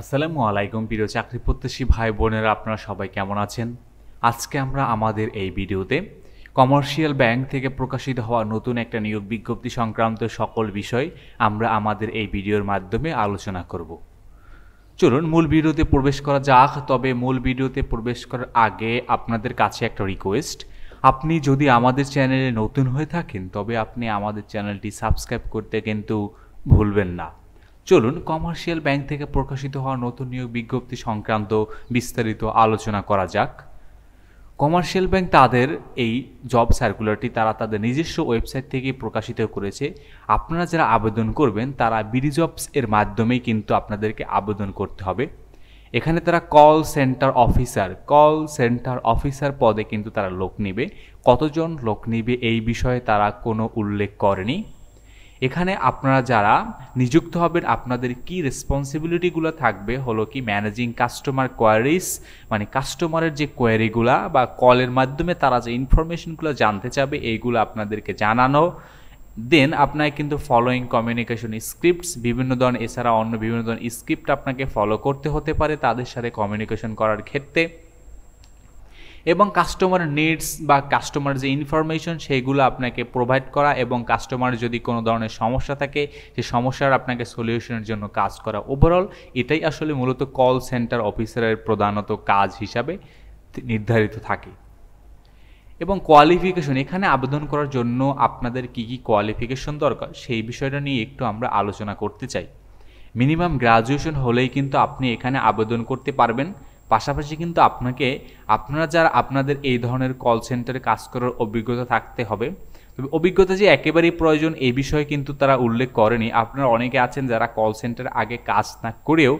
আসসালামু আলাইকুম প্রিয় চাকরি প্রত্যাশী ভাই বোনেরা, আপনারা সবাই কেমন আছেন? আজকে আমরা আমাদের এই ভিডিওতে কমার্শিয়াল ব্যাংক থেকে প্রকাশিত হওয়া নতুন একটা নিয়োগ বিজ্ঞপ্তি সংক্রান্ত সকল বিষয় আমরা আমাদের এই ভিডিওর মাধ্যমে আলোচনা করব। চলুন মূল ভিডিওতে প্রবেশ করা যাক। তবে মূল ভিডিওতে প্রবেশ করার আগে আপনাদের কাছে একটা রিকোয়েস্ট, আপনি যদি আমাদের চ্যানেলে নতুন হয়ে থাকেন তবে আপনি আমাদের চ্যানেলটি সাবস্ক্রাইব করতে কিন্তু ভুলবেন না। চলুন কমার্শিয়াল ব্যাংক থেকে প্রকাশিত হওয়া নতুন নিয়োগ বিজ্ঞপ্তি সংক্রান্ত বিস্তারিত আলোচনা করা যাক। কমার্শিয়াল ব্যাংক তাদের এই জব সার্কুলারটি তারা তাদের নিজস্ব ওয়েবসাইট থেকে প্রকাশিত করেছে। আপনারা যারা আবেদন করবেন তারা বিডি জবস এর মাধ্যমেই কিন্তু আপনাদেরকে আবেদন করতে হবে। এখানে তারা কল সেন্টার অফিসার পদে কিন্তু তারা লোক নেবে। কতজন লোক নেবে এই বিষয়ে তারা কোনো উল্লেখ করেনি। এখানে আপনারা যারা নিযুক্ত হবেন আপনাদের কি রেসপন্সিবিলিটিগুলো থাকবে হলো কি ম্যানেজিং কাস্টমার কোয়ারিজ, মানে কাস্টমারের যে কোয়ারিগুলা বা কলের মাধ্যমে তারা যে ইনফরমেশনগুলো জানতে চাবে এইগুলো আপনাদেরকে জানানো। দেন আপনাকে কিন্তু ফলোয়িং কমিউনিকেশন স্ক্রিপ্টস বিভিন্ন ধরনের, এছাড়া অন্য বিভিন্ন ধরনের স্ক্রিপ্ট আপনাকে ফলো করতে হতে পারে তাদের সাথে কমিউনিকেশন করার ক্ষেত্রে, এবং কাস্টমার নিডস বা কাস্টমার যে ইনফরমেশন সেইগুলো আপনাকে প্রোভাইড করা, এবং কাস্টমার যদি কোনো ধরনের সমস্যা থাকে সেই সমস্যার আপনাকে সলিউশনের জন্য কাজ করা। ওভারঅল এটাই আসলে মূলত কল সেন্টার অফিসারের প্রধানত কাজ হিসাবে নির্ধারিত থাকে। এবং কোয়ালিফিকেশন, এখানে আবেদন করার জন্য আপনাদের কি কি কোয়ালিফিকেশন দরকার সেই বিষয়টা নিয়ে একটু আমরা আলোচনা করতে চাই। মিনিমাম গ্রাজুয়েশন হলেই কিন্তু আপনি এখানে আবেদন করতে পারবেন। পাশাপাশি কিন্তু আপনারা যারা আপনাদের এই ধরনের কল সেন্টারে কাজ করার অভিজ্ঞতা থাকতে হবে। তবে অভিজ্ঞতা যে একেবারেই প্রয়োজন এই বিষয়ে কিন্তু তারা উল্লেখ করেনি। আপনারা অনেকে আছেন যারা কল সেন্টারে আগে কাজ না করেও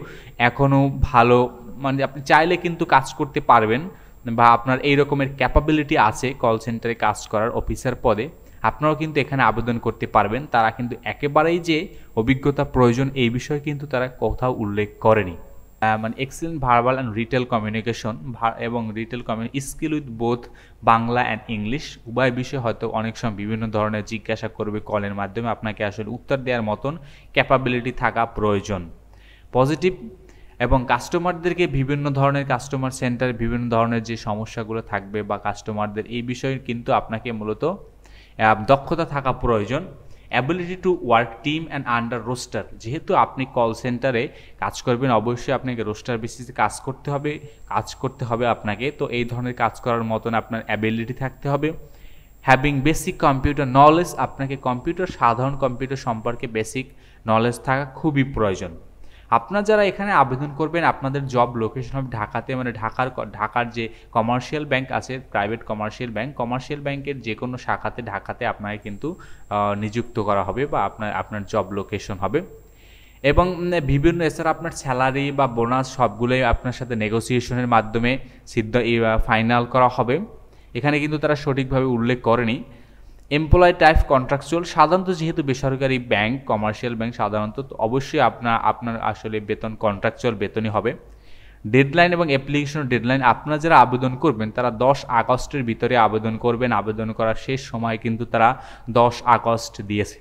এখনও ভালো, মানে আপনি চাইলে কিন্তু কাজ করতে পারবেন বা আপনার এই রকমের ক্যাপাবিলিটি আছে কল সেন্টারে কাজ করার অফিসার পদে, আপনারাও কিন্তু এখানে আবেদন করতে পারবেন। তারা কিন্তু একেবারেই যে অভিজ্ঞতা প্রয়োজন এই বিষয়ে কিন্তু তারা কোথাও উল্লেখ করেনি। মানে excellent verbal and retail communication এবং retail skill with both Bangla and English উভয় বিষয়ে হয়তো অনেক সময় বিভিন্ন ধরনের জিজ্ঞাসা করবে কলের মাধ্যমে, আপনাকে আসলে উত্তর দেওয়ার মতন ক্যাপাবিলিটি থাকা প্রয়োজন। পজিটিভ এবং কাস্টমারদেরকে বিভিন্ন ধরনের কাস্টমার সেন্টারে বিভিন্ন ধরনের যে সমস্যাগুলো থাকবে বা কাস্টমারদের এই বিষয়ে কিন্তু আপনাকে মূলত দক্ষতা থাকা প্রয়োজন। Ability to work team and under roster, যেহেতু আপনি কল সেন্টারে কাজ করবেন অবশ্যই আপনাকে রোস্টার বেসিসে কাজ করতে হবে আপনাকে। তো এই ধরনের কাজ করার মতন আপনার অ্যাবিলিটি থাকতে হবে। হ্যাভিং বেসিক কম্পিউটার নলেজ, আপনাকে সাধারণ কম্পিউটার সম্পর্কে বেসিক নলেজ থাকা খুবই প্রয়োজন। আপনারা যারা এখানে আবেদন করবেন আপনাদের জব লোকেশন হবে ঢাকাতে, মানে ঢাকার যে কমার্শিয়াল ব্যাংক আছে, প্রাইভেট কমার্শিয়াল ব্যাংকের যে কোনো শাখাতে ঢাকাতে আপনাকে কিন্তু নিযুক্ত করা হবে বা আপনার জব লোকেশন হবে। এবং বিভিন্ন এছাড়া আপনার স্যালারি বা বোনাস সবগুলোই আপনার সাথে নেগোসিয়েশনের মাধ্যমে ফাইনাল করা হবে। এখানে কিন্তু তারা সঠিকভাবে উল্লেখ করেনি। এমপ্লয় টাইপ কন্ট্রাকচুয়াল, সাধারণত যেহেতু বেসরকারি ব্যাংক কমার্শিয়াল ব্যাংক সাধারণত অবশ্যই আপনার আসলে বেতন কন্ট্রাকচুয়াল বেতনই হবে। ডেডলাইন এবং অ্যাপ্লিকেশন ডেডলাইন, আপনারা যারা আবেদন করবেন তারা 10 আগস্টের ভিতরে আবেদন করবেন। আবেদন করার শেষ সময় কিন্তু তারা 10 আগস্ট দিয়েছে।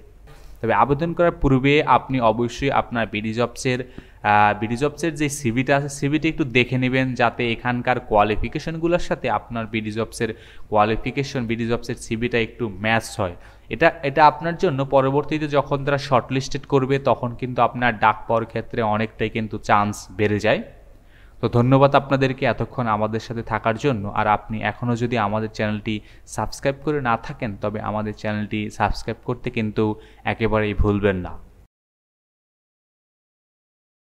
তবে আবেদন করার পূর্বে আপনি অবশ্যই আপনার বিডি জবসের যে সিভিটা আছে সিভিটা একটু দেখে নেবেন, যাতে এখানকার কোয়ালিফিকেশনগুলোর সাথে আপনার বিডি জবসের সিভিটা একটু ম্যাচ হয়। এটা আপনার জন্য পরবর্তীতে যখন তারা শর্টলিস্টেড করবে তখন কিন্তু আপনার ডাক পাওয়ার ক্ষেত্রে অনেকটাই কিন্তু চান্স বেড়ে যায়। তো ধন্যবাদ আপনাদেরকে এতক্ষণ আমাদের সাথে থাকার জন্য। আর আপনি এখনও যদি আমাদের চ্যানেলটি সাবস্ক্রাইব করে না থাকেন তবে আমাদের চ্যানেলটি সাবস্ক্রাইব করতে কিন্তু একেবারেই ভুলবেন না।